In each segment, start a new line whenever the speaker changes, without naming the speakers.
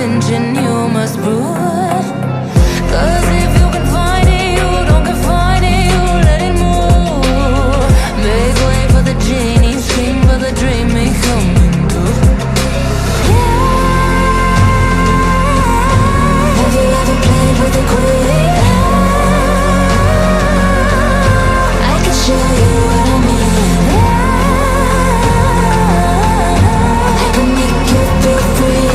attention you must prove. 'Cause if you can find it, you don't confine it, you let it move. Make way for the genie, scream for the dream, may come true. Have you ever played with a queen? I can show you what I mean. I can make you feel free.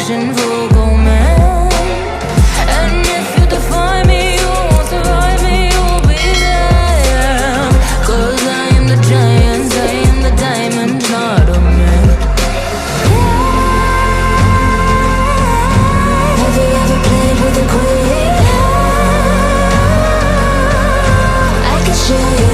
action for go man. And if you defy me, you won't survive me, you'll be there. 'Cause I am the giant, I am the diamond, not a man. Have you ever played with a queen? I can show you